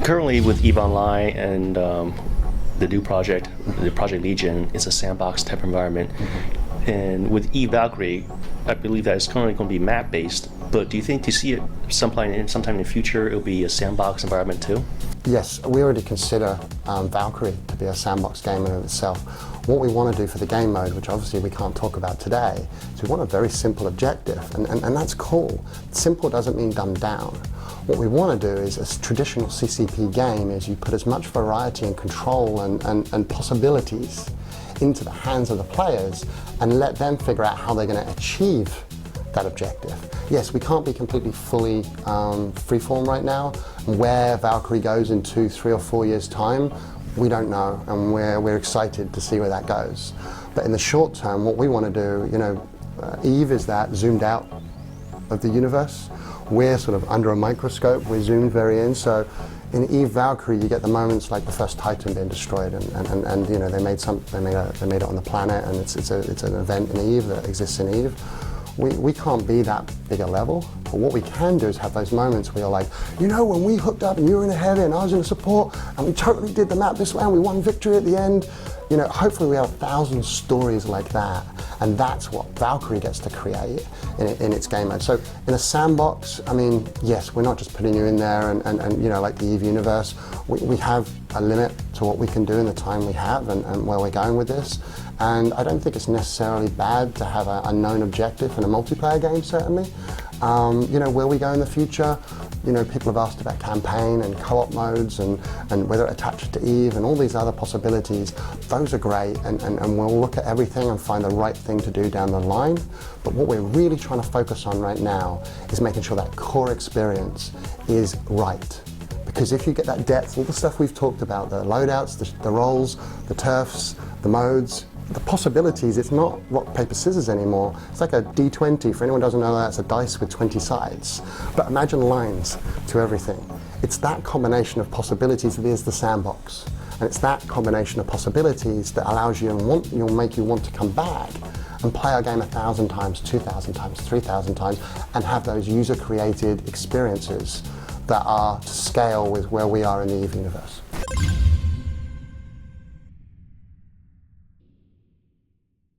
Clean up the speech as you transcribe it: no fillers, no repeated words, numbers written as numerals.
Currently with EVE Online and the new project, the Project Legion, it's a sandbox type environment. And with EVE Valkyrie, I believe that it's currently going to be map-based, but do you think to see it sometime in the future, it'll be a sandbox environment too? Yes, we already consider Valkyrie to be a sandbox game in and of itself. What we want to do for the game mode, which obviously we can't talk about today, is we want a very simple objective, and that's cool. Simple doesn't mean dumbed down. What we want to do is, a traditional CCP game, is you put as much variety and control and possibilities into the hands of the players and let them figure out how they're going to achieve that objective. Yes, we can't be completely fully freeform right now. Where Valkyrie goes in 2, 3 or 4 years' time, we don't know, and we're excited to see where that goes. But in the short term, what we want to do, EVE is that zoomed out of the universe. We're sort of under a microscope, we're zoomed very in. So in EVE Valkyrie, you get the moments like the first Titan being destroyed, and they made it on the planet, and it's an event in EVE that exists in EVE. We can't be that big a level, but what we can do is have those moments where you're like, when we hooked up and you were in a heavy and I was in a support and we totally did the map this way and we won victory at the end. Hopefully we have 1,000 stories like that, and that's what Valkyrie gets to create in its game mode. So in a sandbox, yes, we're not just putting you in there and like the EVE universe. We have a limit to what we can do in the time we have and where we're going with this. And I don't think it's necessarily bad to have a known objective in a multiplayer game, certainly. Where we go in the future, people have asked about campaign and co-op modes and whether it attaches to EVE and all these other possibilities. Those are great, and we'll look at everything and find the right thing to do down the line. But what we're really trying to focus on right now is making sure that core experience is right. Because if you get that depth, all the stuff we've talked about, the loadouts, the roles, the turfs, the modes, the possibilities, it's not rock, paper, scissors anymore. It's like a D20. For anyone who doesn't know, that's a dice with 20 sides. But imagine lines to everything. It's that combination of possibilities that is the sandbox. And it's that combination of possibilities that allows you and will make you want to come back and play our game 1,000 times, 2,000 times, 3,000 times, and have those user-created experiences that are to scale with where we are in the EVE universe.